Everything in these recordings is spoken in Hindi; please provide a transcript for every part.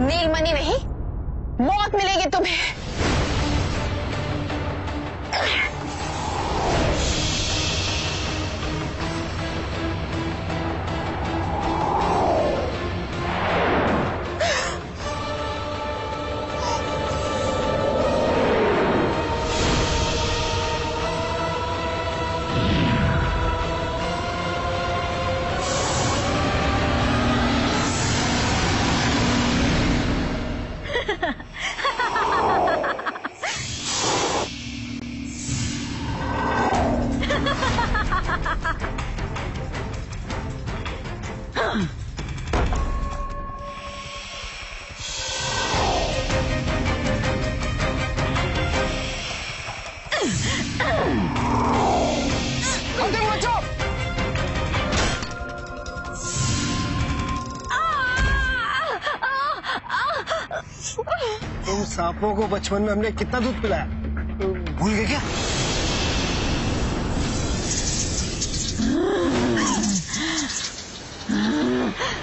नीलमणि नहीं, मौत मिलेगी तुम्हें। तुम सांपों को बचपन में हमने कितना दूध पिलाया, भूल गए क्या?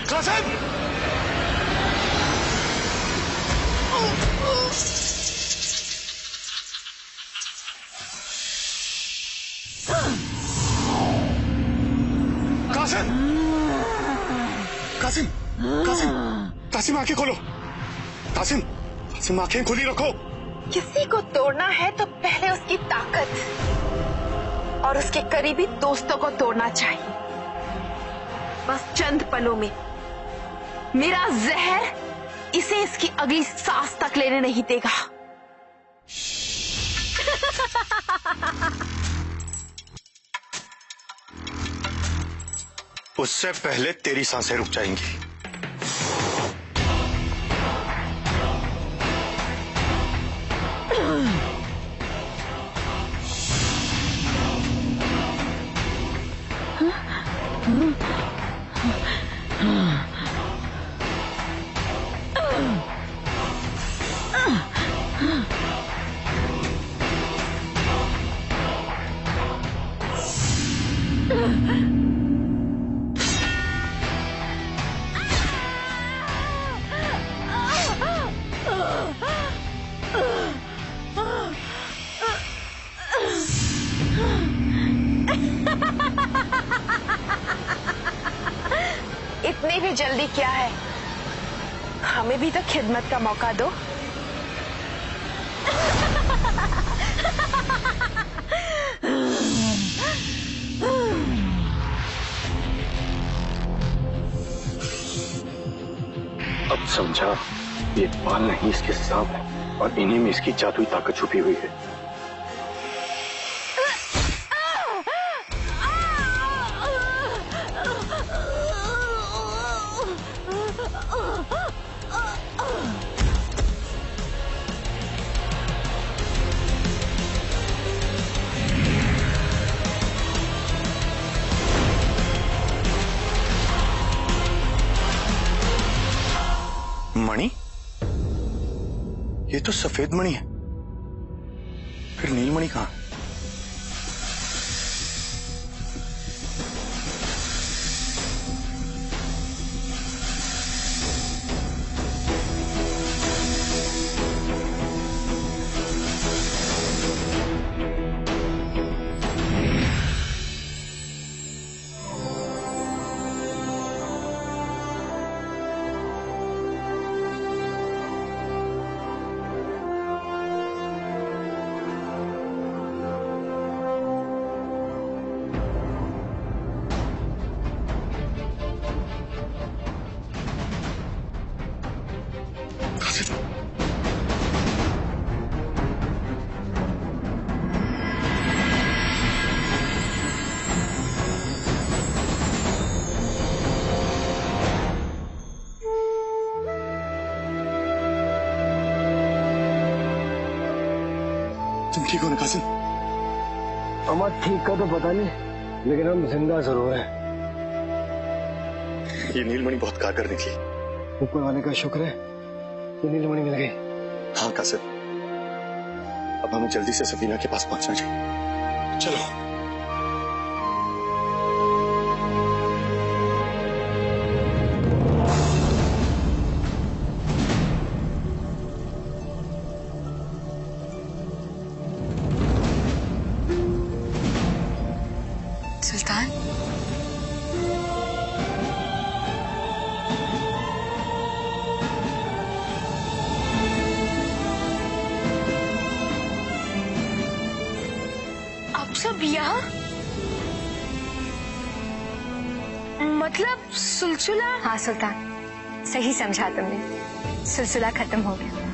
कासिम! कासिम! कासिम! कासिम! कासिम आंखें खोलो। कासिम! कासिम आंखें खुली रखो। किसी को तोड़ना है तो पहले उसकी ताकत और उसके करीबी दोस्तों को तोड़ना चाहिए। बस चंद पलों में मेरा जहर इसे इसकी अगली सांस तक लेने नहीं देगा। उससे पहले तेरी सांसें रुक जाएंगी। इतनी भी जल्दी क्या है, हमें भी तो खिदमत का मौका दो। अब समझा, ये बाल नहीं इसके सांप है और इन्हीं में इसकी जादुई ताकत छुपी हुई है। मणि? ये तो सफेद मणि है, फिर नीलमणि कहां? तुम ठीक हो ना कासिम? अमर ठीक का तो पता नहीं, लेकिन हम जिंदा जरूर हैं। ये नीलमणि बहुत कारगर निकली। ऊपर वाले का शुक्र है कि नीलमणि मिल गई। हाँ कासिम, अब हमें जल्दी से सफीना के पास पहुंचना चाहिए। चलो। सब यहाँ? मतलब सुलसुला? हाँ सुल्तान, सही समझा तुमने, सिलसिला खत्म हो गया।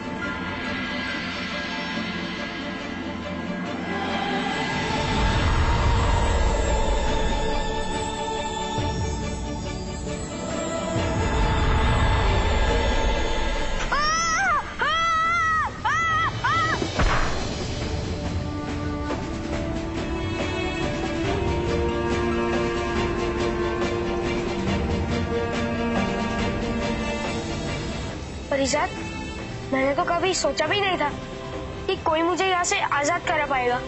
परिजात, मैंने तो कभी सोचा भी नहीं था कि कोई मुझे यहाँ से आजाद करा पाएगा।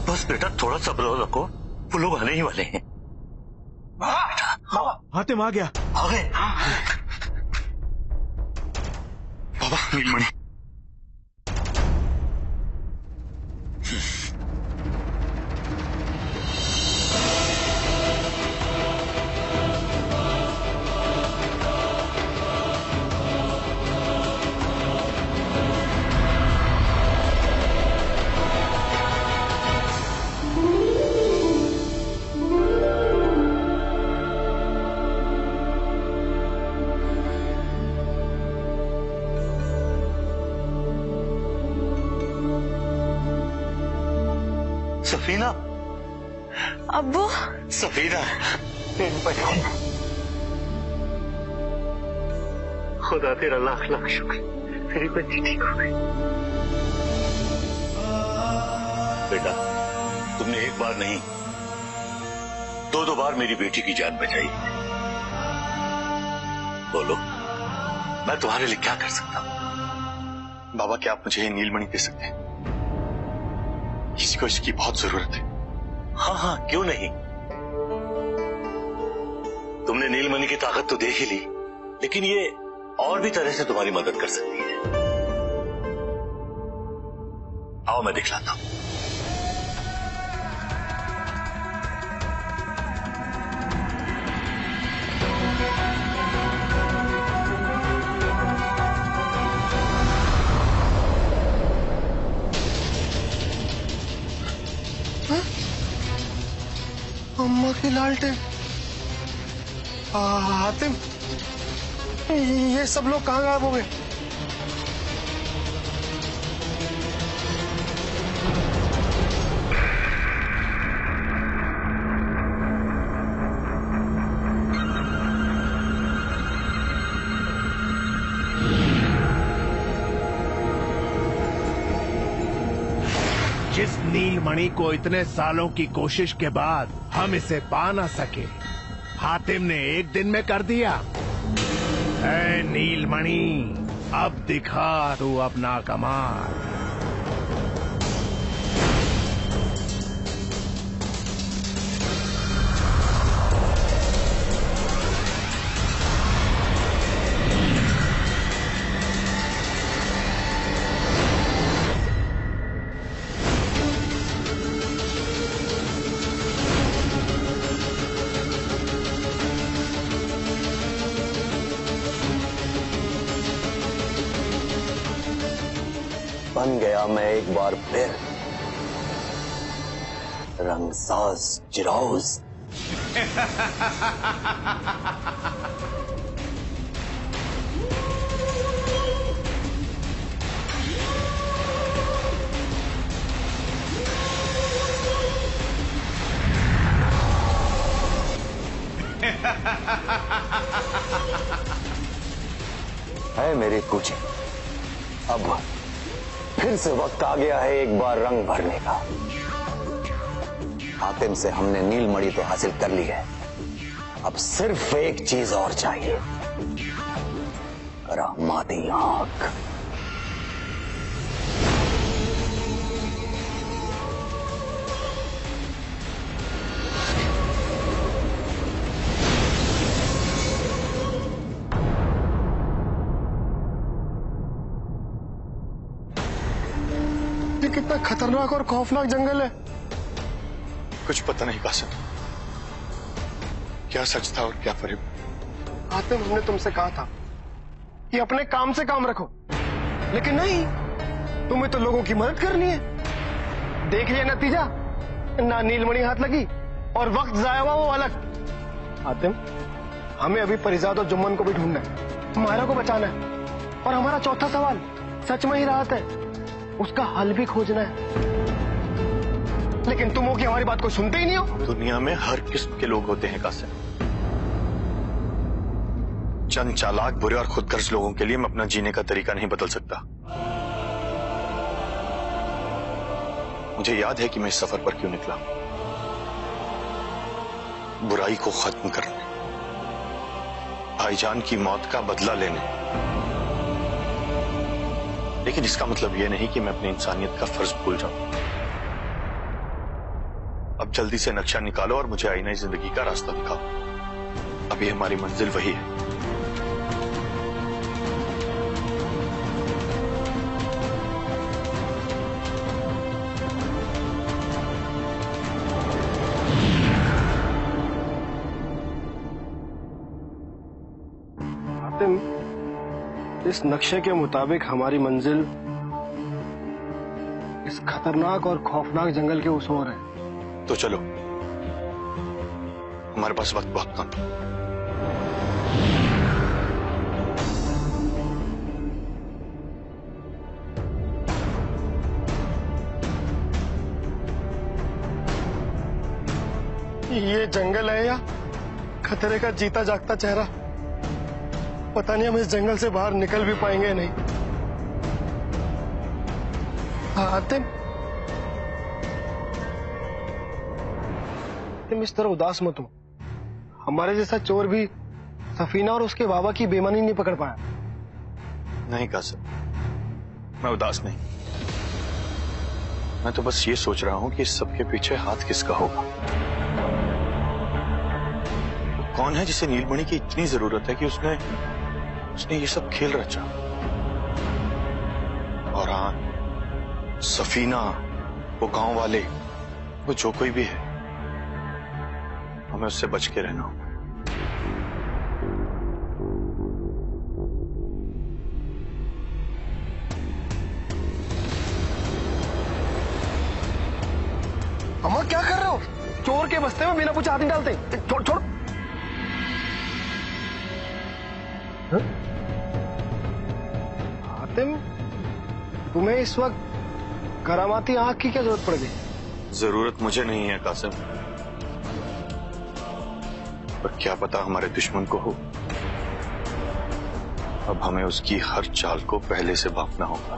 बस बेटा थोड़ा सब्र रखो, वो लोग आने ही वाले हैं। बाबा हातिम आ गया। आ गए? बाबा नीलमणि। सफीना, अब्बू। सफीना, खुदा तेरा लाख लाख शुक्र, तेरी बच्ची ठीक हो गई। बेटा तुमने एक बार नहीं दो बार मेरी बेटी की जान बचाई। बोलो मैं तुम्हारे लिए क्या कर सकता हूं? बाबा क्या आप मुझे नीलमणि दे सकते हैं? किसी को इसकी बहुत जरूरत है। हाँ हाँ क्यों नहीं, तुमने नीलमणि की ताकत तो देख ही ली, लेकिन ये और भी तरह से तुम्हारी मदद कर सकती है। आओ मैं दिखलाता हूं। अम्मा की लालटेन। हातिम, ये सब लोग कहाँ गायब हो गए? जिस नीलमणि को इतने सालों की कोशिश के बाद हम इसे पा ना सके, हातिम ने एक दिन में कर दिया। ऐ नीलमणि, अब दिखा तू अपना कमाल। बन गया मैं एक बार फिर रंगसाज चिराउज। है मेरे पूछे, अब फिर से वक्त आ गया है एक बार रंग भरने का। हातिम से हमने नीलमणि तो हासिल कर ली है, अब सिर्फ एक चीज और चाहिए, रहमती आंख। ये कितना खतरनाक और खौफनाक जंगल है। कुछ पता नहीं कासिम, क्या सच था और क्या फरेब। हातिम, हमने तुमसे कहा था कि अपने काम से काम रखो, लेकिन नहीं, तुम्हें तो लोगों की मदद करनी है। देख लिया नतीजा, ना नीलमणि हाथ लगी और वक्त जाया हुआ वो अलग। हातिम, हमें अभी परिजात और जुम्मन को भी ढूंढना है, मायरा को बचाना है, और हमारा चौथा सवाल सच में ही राहत है, उसका हल भी खोजना है। लेकिन तुम हो कि हमारी बात को सुनते ही नहीं हो। दुनिया में हर किस्म के लोग होते हैं कासिम। चंद चालाक, बुरे और खुदगर्ज लोगों के लिए मैं अपना जीने का तरीका नहीं बदल सकता। मुझे याद है कि मैं इस सफर पर क्यों निकला, बुराई को खत्म करने, भाईजान की मौत का बदला लेने। लेकिन इसका मतलब यह नहीं कि मैं अपनी इंसानियत का फर्ज भूल जाऊं। अब जल्दी से नक्शा निकालो और मुझे आईना जिंदगी का रास्ता दिखाओ। अभी हमारी मंजिल वही है। इस नक्शे के मुताबिक हमारी मंजिल इस खतरनाक और खौफनाक जंगल के उस ओर है। तो चलो, हमारे पास वक्त बहुत कम है। ये जंगल है या खतरे का जीता जागता चेहरा? पता नहीं हम इस जंगल से बाहर निकल भी पाएंगे या नहीं। हातिम, तुम इस तरह उदास मत हो। हमारे जैसा चोर भी सफीना और उसके बाबा की बेईमानी नहीं पकड़ पाया। नहीं कासिम, मैं उदास नहीं। मैं तो बस ये सोच रहा हूं कि इस सबके पीछे हाथ किसका होगा। कौन है जिसे नीलमणि की इतनी जरूरत है कि उसने ये सब खेल रचा। और हाँ, सफीना, वो गांव वाले, वो जो कोई भी है, हमें उससे बच के रहना होगा। अम्मा क्या कर रहे हो? चोर के बस्ते में बिना पूछे हाथ नहीं डालते। छोड़ छोड़। हातिम, तुम्हें इस वक्त करामाती आंख की क्या जरूरत पड़ गई? जरूरत मुझे नहीं है कासिम, पर क्या पता हमारे दुश्मन को हो। अब हमें उसकी हर चाल को पहले से भांपना होगा।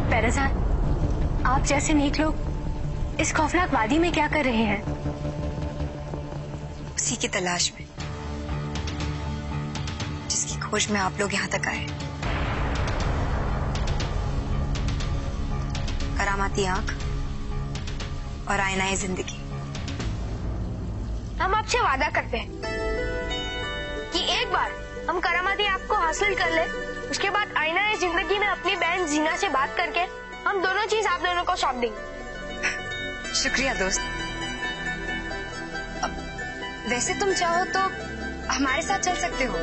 पैराजान, आप जैसे नेक लोग इस खौफनाक वादी में क्या कर रहे हैं? उसी की तलाश में जिसकी खोज में आप लोग यहाँ तक आए। करामाती आंख और आईनाए जिंदगी। हम आपसे वादा करते हैं कि एक बार हम करामाती आंख को हासिल कर ले, उसके बाद आईनाए जिंदगी में अपनी बहन जीना से बात करके हम दोनों चीज आप दोनों को सौंप देंगे। शुक्रिया दोस्त। अब वैसे तुम चाहो तो हमारे साथ चल सकते हो।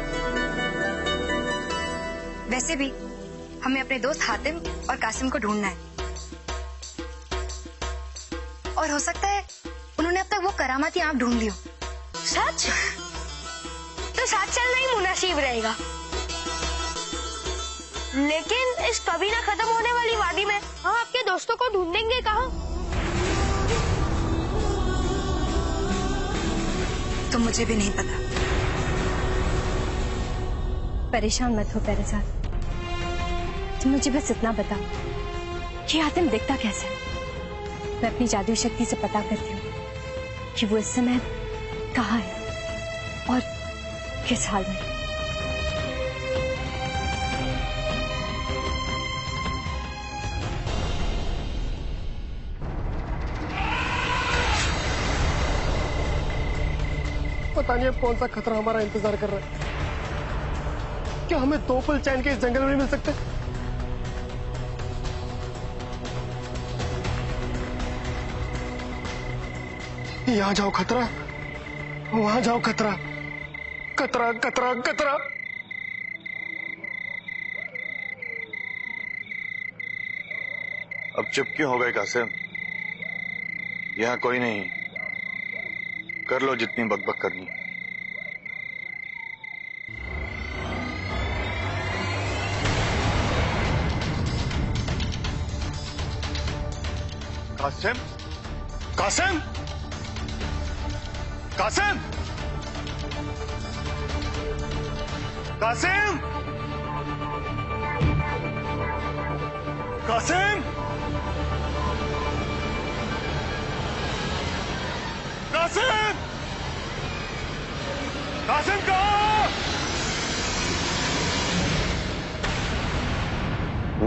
वैसे भी हमें अपने दोस्त हातिम और कासिम को ढूंढना है, और हो सकता है उन्होंने अब तक वो करामाती आंख ढूंढ ली हो। सच? तो साथ चलना ही मुनासिब रहेगा। लेकिन इस कभी ना खत्म होने वाली वादी में हम आपके दोस्तों को ढूंढेंगे कहाँ? तो मुझे भी नहीं पता। परेशान मत हो पैराजान, तुम मुझे बस इतना बताओ कि हातिम दिखता कैसा है। मैं अपनी जादुई शक्ति से पता करती हूँ कि वो इस समय कहाँ है और किस हाल में। पता नहीं अब कौन सा खतरा हमारा इंतजार कर रहा है। क्या हमें दो पल चैन के इस जंगल में नहीं मिल सकते? यहाँ जाओ खतरा, वहां जाओ खतरा, कतरा कतरा कतरा। अब चुप क्यों हो गए कासिम? यहां कोई नहीं, कर लो जितनी बकबक करनी। कासिम, कासिम, कासिम, कासिम, कासिम, कासिम, कासिम कहाँ?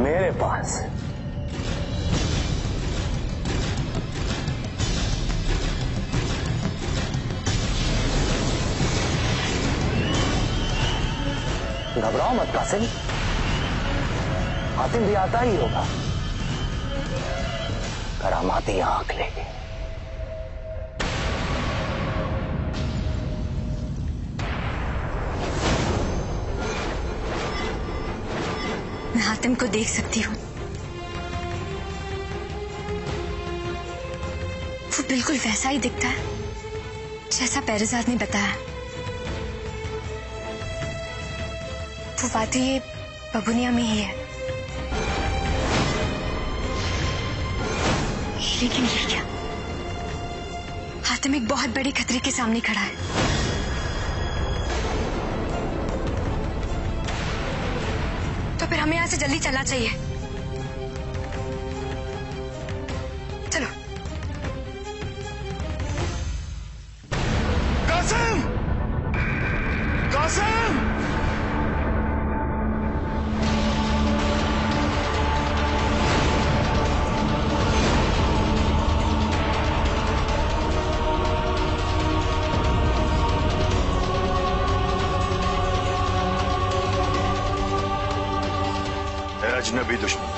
मेरे पास। घबराओ मत कासिम, हातिम भी आता ही होगा। करामाती आंख लेके। मैं हातिम को देख सकती हूँ। वो बिल्कुल वैसा ही दिखता है जैसा पेरेज़ाद ने बताया। वो वादी ये बबुनिया में ही है। लेकिन ये क्या? हातिम एक बहुत बड़े खतरे के सामने खड़ा है। तो फिर हमें यहां से जल्दी चलना चाहिए। चलो। कासिम, कासिम, अजनबी दुश्मन,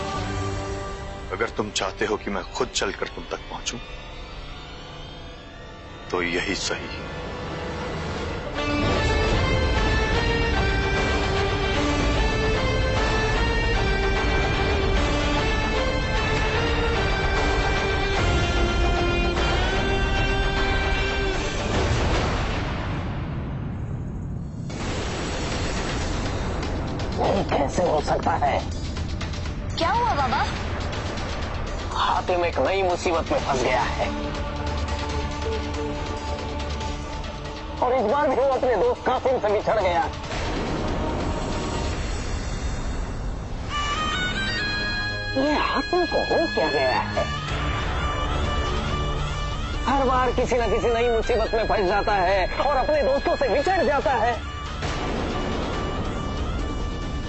अगर तुम चाहते हो कि मैं खुद चलकर तुम तक पहुंचूं, तो यही सही है। कैसे हो सकता है? क्या हुआ बाबा? हातिम एक नई मुसीबत में फंस गया है और इस बार भी वो अपने दोस्त कासिम से बिछड़ गया। ये हातिम को हो क्या गया है? हर बार किसी न किसी नई मुसीबत में फंस जाता है और अपने दोस्तों से बिछड़ जाता है।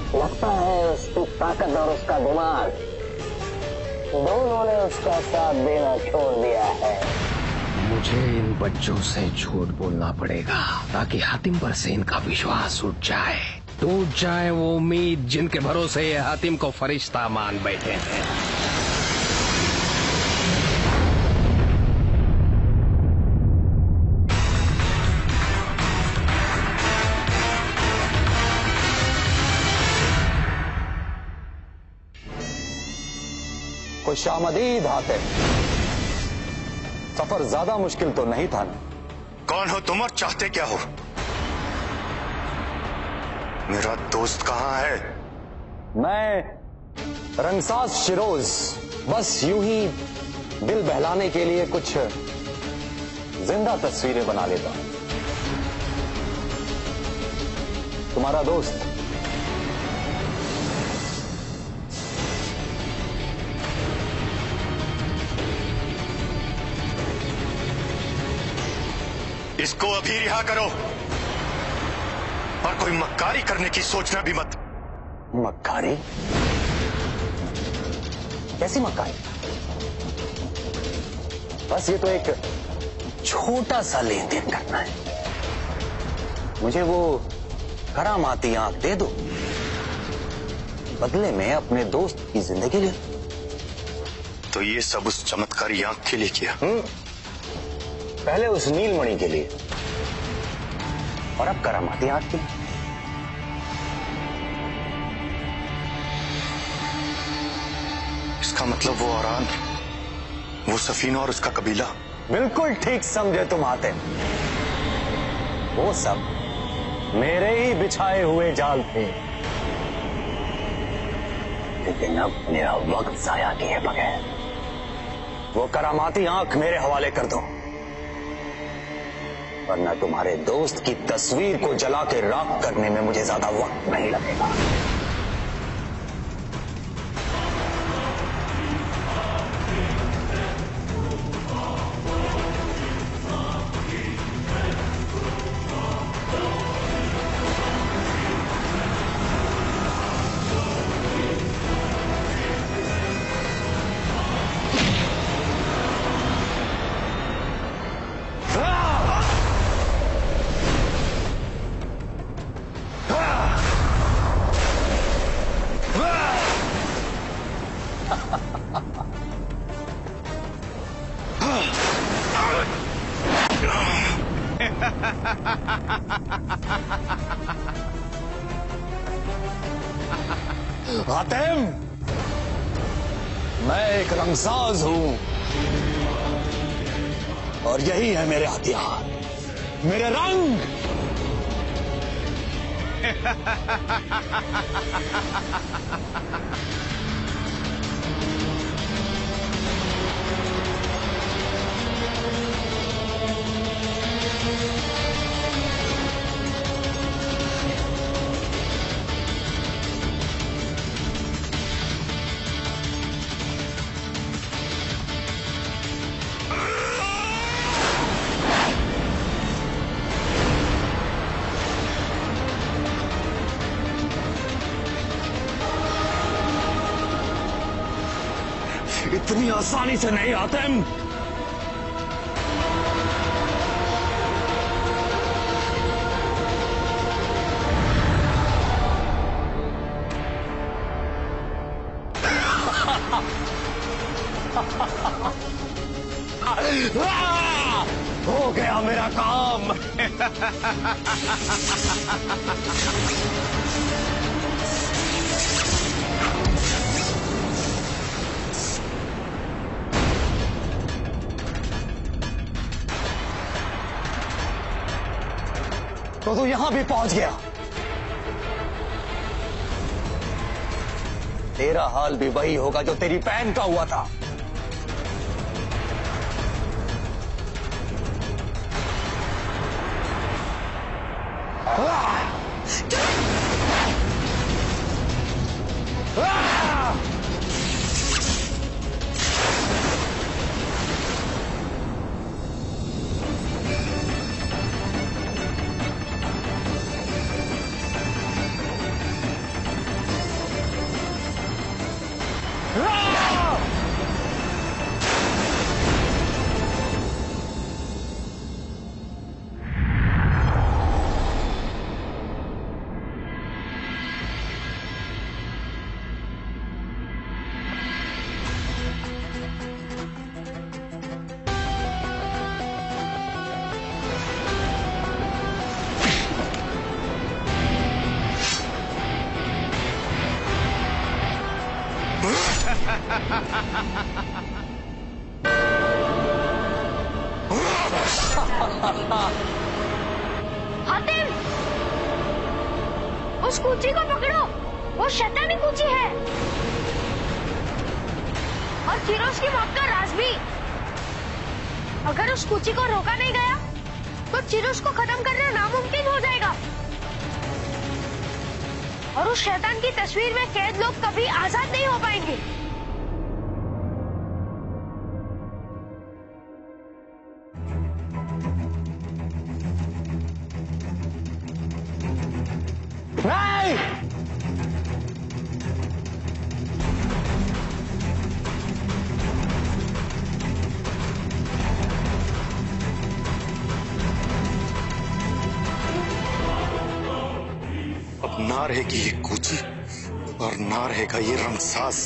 लगता है उसकी ताकत और उसका दिमाग दोनों ने उसका साथ देना छोड़ दिया है। मुझे इन बच्चों से झूठ बोलना पड़ेगा ताकि हातिम पर से इनका विश्वास उठ जाए, टूट जाए वो उम्मीद जिनके भरोसे ये हातिम को फरिश्ता मान बैठे थे। खुशामदीद हातिम, सफर ज्यादा मुश्किल तो नहीं था ना? कौन हो तुम और चाहते क्या हो? मेरा दोस्त कहाँ है? मैं रंगसाज शिरोज, बस यूं ही दिल बहलाने के लिए कुछ जिंदा तस्वीरें बना लेता हूं। तुम्हारा दोस्त इसको अभी रिहा करो और कोई मक्कारी करने की सोचना भी मत। मक्कारी? कैसी मक्कारी? बस ये तो एक छोटा सा लेन देन करना है। मुझे वो करामाती आंख दे दो, बदले में अपने दोस्त की जिंदगी ले। तो ये सब उस चमत्कारी आंख के लिए किया? पहले उस नीलमणि के लिए, और अब करामाती आंख की। इसका मतलब वो औरान, वो सफीना और उसका कबीला। बिल्कुल ठीक समझे तुम आते। वो सब मेरे ही बिछाए हुए जाल थे, लेकिन अब मेरा वक्त जाया किए बगैर वो करामाती आंख मेरे हवाले कर दो, वरना तुम्हारे दोस्त की तस्वीर को जला के राख करने में मुझे ज्यादा वक्त नहीं लगेगा। हातिम, मैं एक रंगसाज हूं और यही है मेरे हथियार, मेरे रंग। इतनी आसानी से नहीं हातिम। हो गया मेरा काम। तो तू यहां भी पहुंच गया। तेरा हाल भी वही होगा जो तेरी बहन का हुआ था। हातिम, उस कूची को पकड़ो, वो शैतानी कूची है और फिरोज की मौत का राज भी। अगर उस कूची को रोका नहीं गया तो चिरोज को खत्म करना नामुमकिन हो जाएगा और उस शैतान की तस्वीर में कैद लोग कभी आजाद नहीं हो पाएंगे। नहीं! अब ना रहेगी ये कूची और ना रहेगा ये रंगसाज।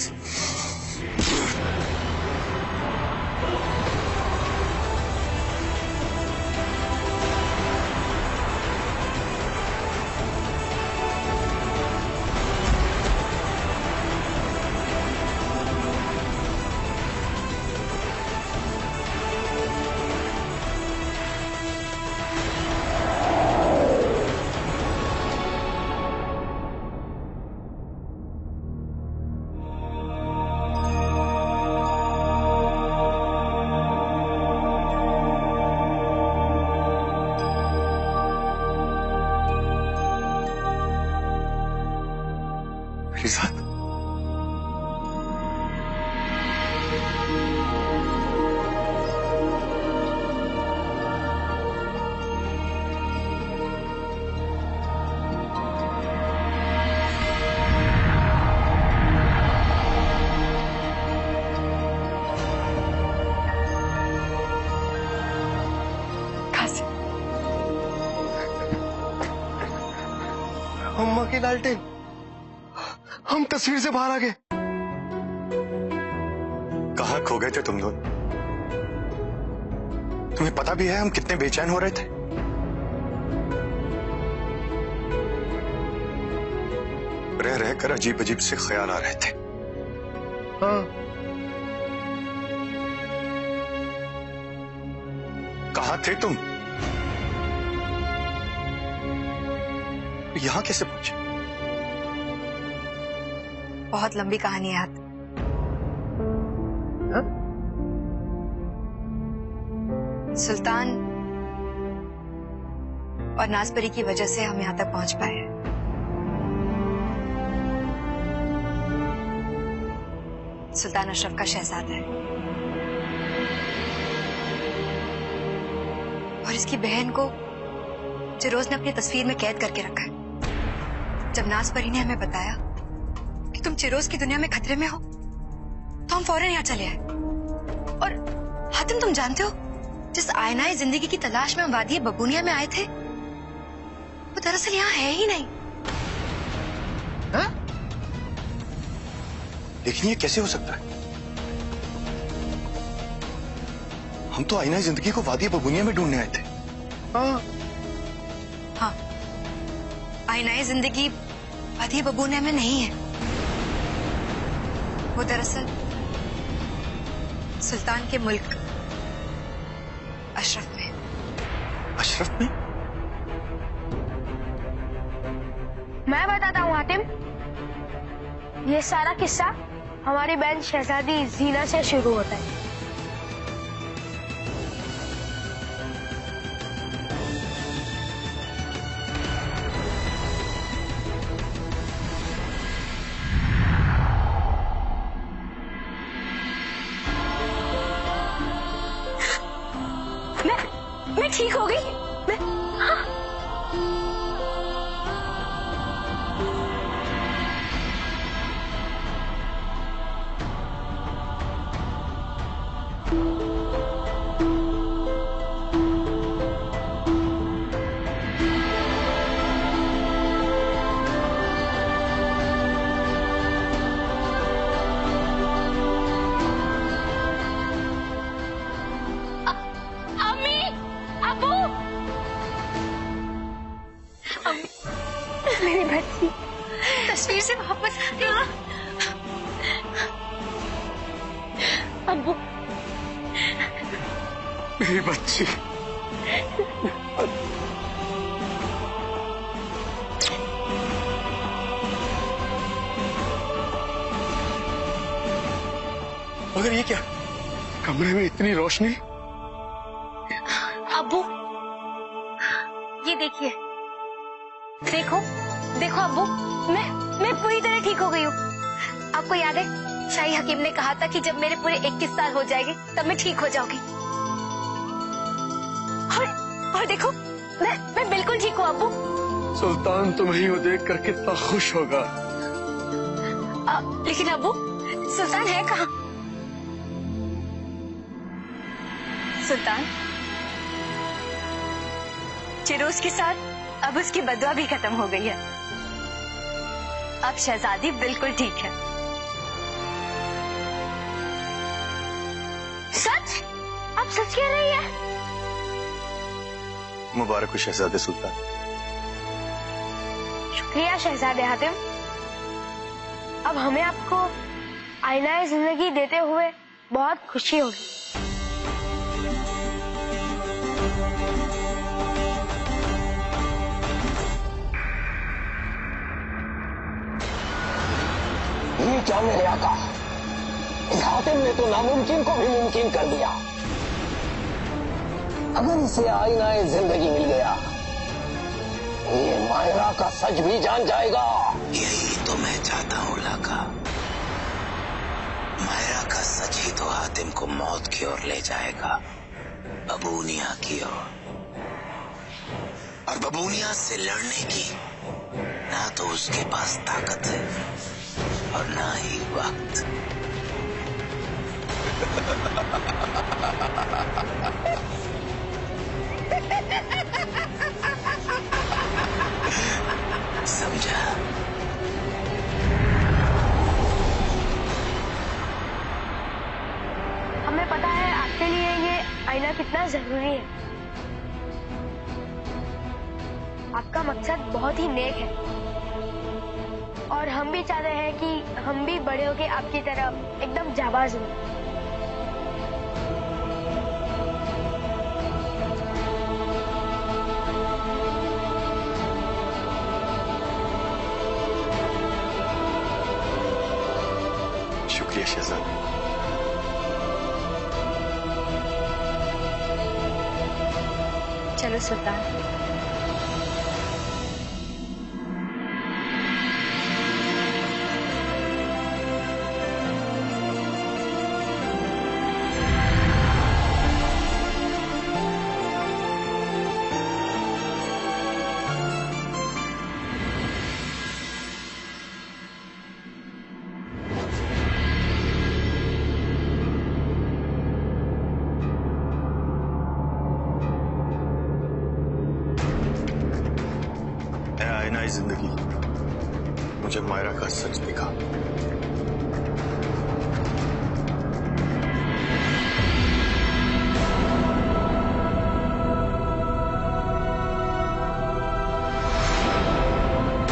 की लालटेन, हम तस्वीर से बाहर आ गए। कहाँ खो गए थे तुम दोनों? तुम्हें पता भी है हम कितने बेचैन हो रहे थे? रह रहकर अजीब अजीब से ख्याल आ रहे थे। हाँ, कहाँ थे तुम? यहां कैसे पहुंचे? बहुत लंबी कहानी है हाथ। हाँ? सुल्तान और नाजपरी की वजह से हम यहां तक पहुंच पाए हैं। सुल्तान अशरफ का शहजादा है और इसकी बहन को चिरोज ने अपनी तस्वीर में कैद करके रखा है। जब नाजपरी ने हमें बताया कि तुम चिरोज की दुनिया में खतरे में हो तो हम फौरन यहाँ चले आए। और हातिम, तुम जानते हो जिस आईनाए जिंदगी की तलाश में हम वादी बबूनिया में आए थे वो दरअसल यहाँ है ही नहीं। हाँ? लेकिन ये कैसे हो सकता है? हम तो आईना जिंदगी को वादी बबूनिया में ढूंढने आए थे। हाँ, हाँ, आईनाए जिंदगी वादी बबूनिया में नहीं है। वो दरअसल सुल्तान के मुल्क अशरफ में। अशरफ में? मैं बताता हूँ हातिम, ये सारा किस्सा हमारी बहन शहजादी जीना से शुरू होता है। मैं ठीक हो गई। मेरी बच्ची तस्वीर से वापस अब्बू, मेरी बच्ची। मगर ये क्या? कमरे में इतनी रोशनी। अब्बू ये देखिए, देखो देखो अब्बू, मैं पूरी तरह ठीक हो गई हूँ। आपको याद है शाही हकीम ने कहा था कि जब मेरे पूरे 21 साल हो जाएंगे तब मैं ठीक हो जाऊंगी। और देखो मैं बिल्कुल ठीक हूँ अब्बू। सुल्तान तुम्हें ही देख कर कितना खुश होगा। लेकिन अब्बू, सुल्तान है कहाँ? सुल्तान, चिरोज के साथ अब उसकी बदुआ भी खत्म हो गई है। अब शहजादी बिल्कुल ठीक है। सच? आप सच कह रही है? मुबारक हो शहजादे सुल्तान। शुक्रिया शहजादे हातिम। अब हमें आपको आईनाए जिंदगी देते हुए बहुत खुशी होगी। ये क्या मेरे आका, इस हातिम ने तो नामुमकिन को भी मुमकिन कर दिया। अगर इसे आईनाए जिंदगी मिल गया, ये मायरा का सच भी जान जाएगा। यही तो मैं चाहता हूँ लाका। मायरा का सच ही तो हातिम को मौत की ओर ले जाएगा, बबूनिया की ओर। और बबूनिया से लड़ने की ना तो उसके पास ताकत है और ना ही वक्त। समझा? हमें पता है आपके लिए ये आईना कितना जरूरी है। आपका मकसद बहुत ही नेक है और हम भी चाहते हैं कि हम भी बड़े होके आपकी तरह एकदम जाबाज हों। शुक्रिया शहजादी। चलो सुल्तान। आईना जिंदगी मुझे मायरा का सच दिखा।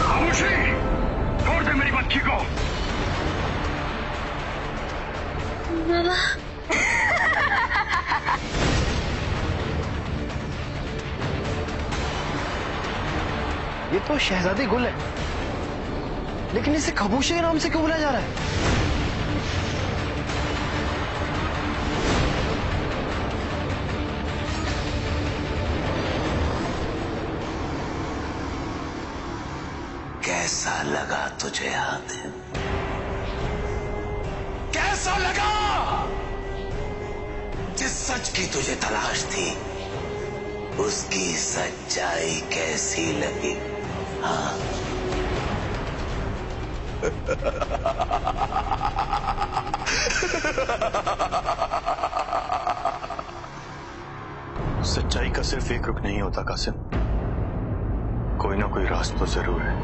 खामोशी! छोड़ दे मेरी बच्ची को। ये तो शहजादी गुल है, लेकिन इसे खामोशी के नाम से क्यों बुलाया जा रहा है? कैसा लगा तुझे हातिम? कैसा लगा? जिस सच की तुझे तलाश थी उसकी सच्चाई कैसी लगी? हाँ? सच्चाई का सिर्फ एक रुख नहीं होता कासिम, कोई ना कोई राज तो जरूर है।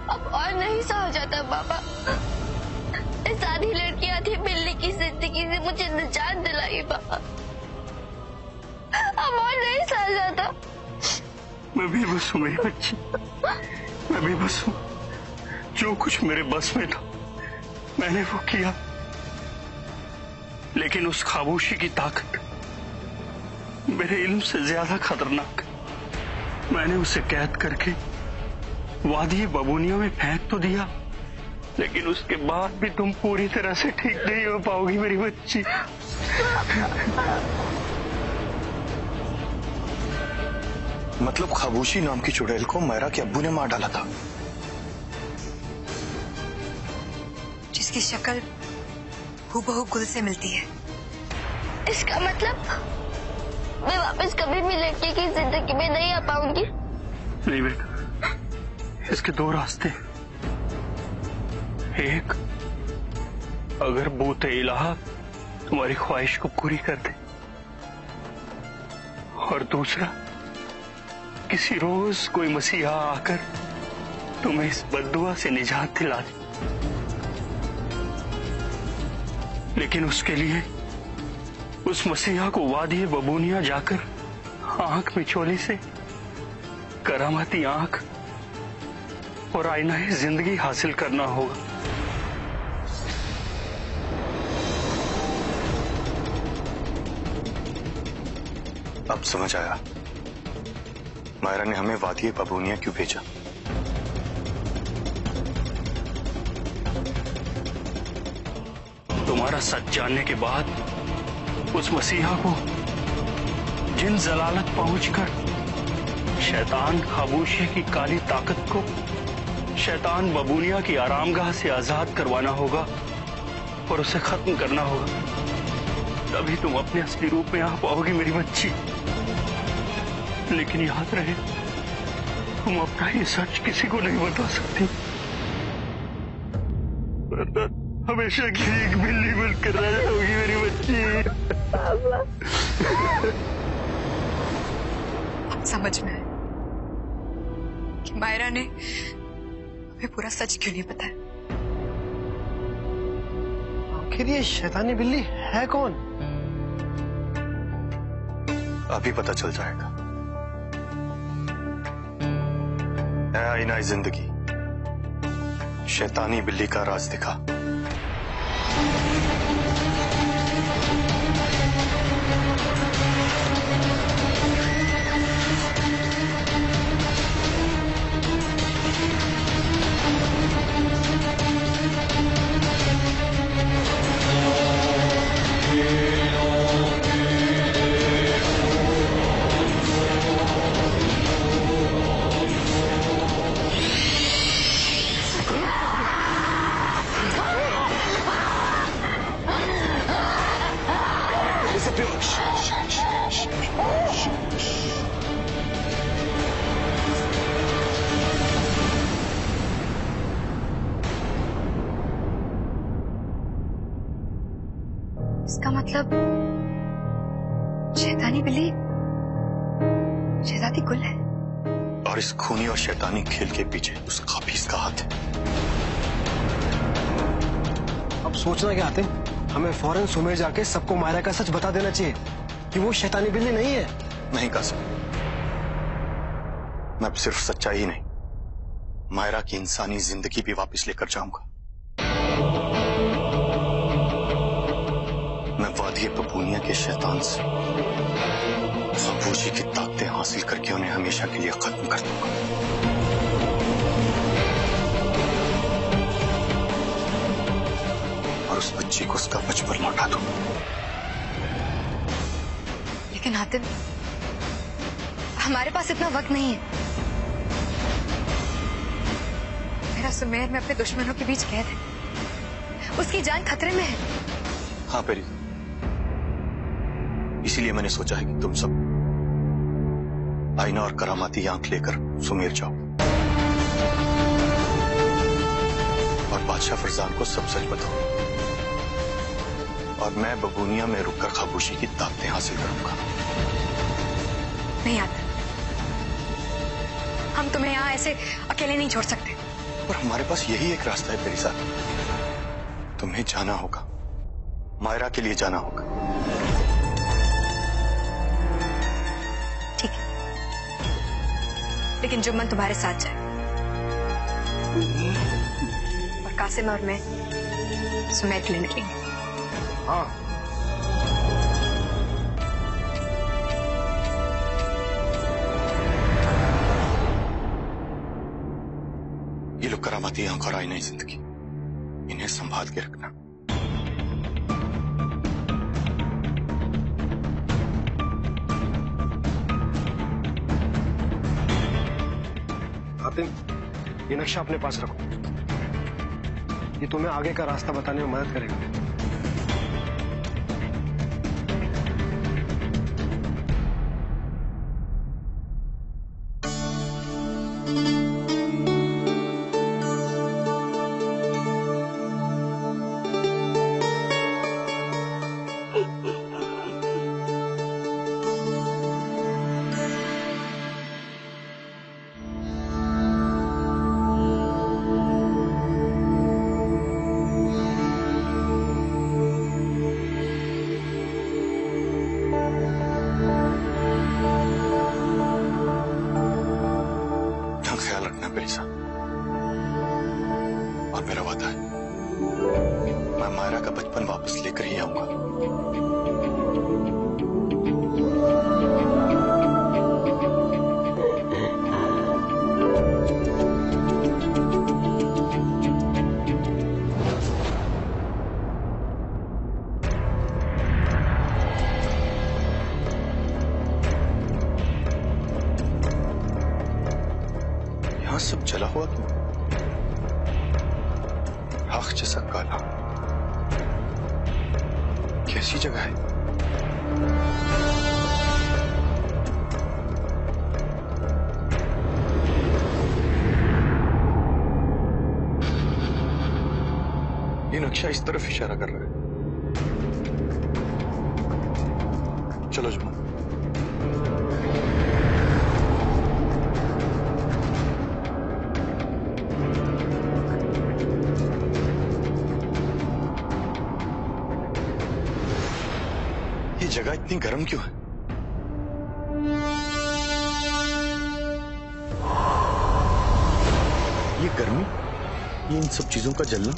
अब और नहीं सहा जाता बाबा। इस आधी लड़कियां थी मिलने की जिंदगी से मुझे निजात दिलाई बाबा। अब और नहीं सहा जाता। मैं बेबस हूँ मेरी बच्ची, मैं बेबस हूँ। जो कुछ मेरे बस में था मैंने वो किया, लेकिन उस खामोशी की ताकत मेरे इल्म से ज्यादा खतरनाक। मैंने उसे कैद करके वादी बबूनियों में फेंक तो दिया, लेकिन उसके बाद भी तुम पूरी तरह से ठीक नहीं हो पाओगी मेरी बच्ची। मतलब खामोशी नाम की चुड़ैल को मायरा के अब्बू ने मार डाला था, जिसकी शक्ल हूबहू गुल से मिलती है। इसका मतलब मैं वापस कभी भी लड़की की जिंदगी में नहीं आ पाऊंगी। नहीं बेटा, इसके दो रास्ते। एक, अगर बूते इलाहा तुम्हारी ख्वाहिश को पूरी कर दे, और दूसरा, किसी रोज कोई मसीहा आकर तुम्हें इस बद्दुआ से निजात दिला दे। लेकिन उसके लिए उस मसीहा को वादी बबूनिया जाकर आंख में चोली से करामाती आंख और आईना जिंदगी हासिल करना होगा। अब समझ आया मायरा ने हमें वादी बबूनिया क्यों भेजा। तुम्हारा सच जानने के बाद उस मसीहा को जिन जलालत पहुंचकर शैतान खामोशी की काली ताकत को शैतान बबूनिया की आरामगाह से आजाद करवाना होगा और उसे खत्म करना होगा, तभी तुम अपने असली रूप में आ पाओगी मेरी बच्ची। लेकिन याद रहे, तुम अपना ये सच किसी को नहीं बता सकती, हमेशा की एक बिल्ली बनकर रह जाओगी मेरी बच्ची। अब समझ में आया कि मायरा ने हमें पूरा सच क्यों नहीं बताया। आखिर ये शैतानी बिल्ली है कौन? अभी पता चल जाएगा। ऐ आईना जिंदगी, शैतानी बिल्ली का राज दिखा। इसका मतलब शैतानी बिल्ली शहजादी गुल है। और इस खूनी और शैतानी खेल के पीछे उस खाबीज का हाथ है। अब सोचना क्या आते, हमें फौरन सुमेर जाके सबको मायरा का सच बता देना चाहिए कि वो शैतानी बिल्ली नहीं है। नहीं कासिम, मैं सिर्फ सच्चाई ही नहीं, मायरा की इंसानी जिंदगी भी वापस लेकर जाऊंगा। मैं वादी बबूनिया के शैतान से खाबूशी की ताकतें हासिल करके उन्हें हमेशा के लिए खत्म कर दूंगा। और उस बच्ची को उसका बचपन लौटा दूंगा। लेकिन हातिम, हमारे पास इतना वक्त नहीं है। मेरा सुमेर में अपने दुश्मनों के बीच कैद है, उसकी जान खतरे में है। हाँ पेरी, इसीलिए मैंने सोचा है कि तुम सब आईना और करामाती आंख लेकर सुमेर जाओ और बादशाह फरजान को सब सच बताओ, और मैं बबूनिया में रुककर खाबूशी की ताकतें हासिल करूंगा। नहीं आता, हम तुम्हें यहाँ ऐसे अकेले नहीं छोड़ सकते। और हमारे पास यही एक रास्ता है पेरी साहब, तुम्हें जाना होगा, मायरा के लिए जाना होगा। ठीक है, लेकिन जुम्मन तुम्हारे साथ जाए और कासिम और मैं सुमेर के लिए निकलेंगे। हाँ, ये लोग करामाती आंख और आईना जिंदगी, इन्हें संभाल के रखना। हातिम, ये नक्शा अपने पास रखो, ये तुम्हें आगे का रास्ता बताने में मदद करेगा। और मेरा वादा है, मैं मायरा का बचपन वापस लेकर ही आऊंगा। यहां सब जला हुआ क्यों? राख जैसा काला, कैसी जगह है? ये नक्शा इस तरफ इशारा कर रहा है। चलो जुम्मा। ये जगह इतनी गर्म क्यों है? ये गर्मी, ये इन सब चीजों का जलना,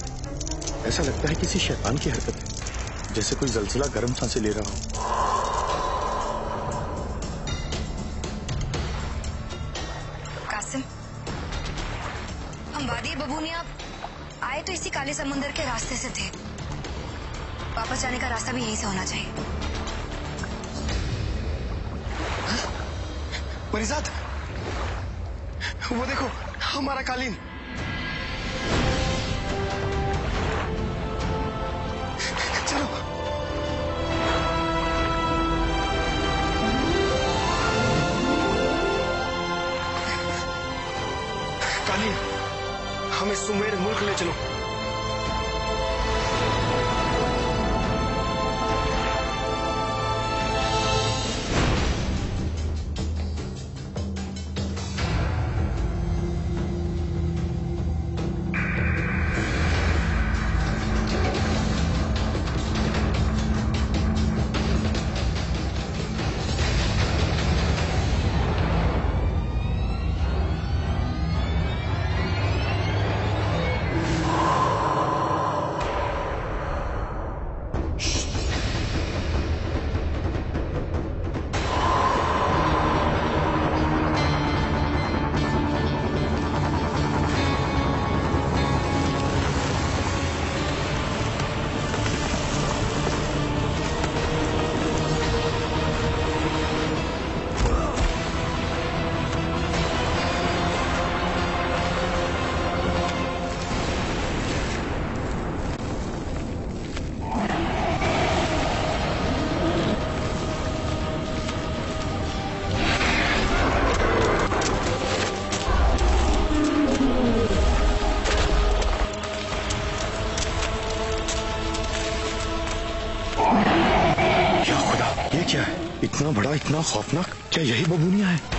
ऐसा लगता है किसी शैतान की हरकत है, जैसे कोई जलजला गर्म सांसें ले रहा हो। कासिम, हम वादी बबूनिया आए तो इसी काले समुंदर के रास्ते से थे। वापस जाने का रास्ता भी यहीं से होना चाहिए। परिजात, वो देखो हमारा कालीन। चलो। कालीन, हमें सुमेर मुल्क ले चलो। क्या है? इतना बड़ा, इतना खौफनाक, क्या यही बबूनिया है?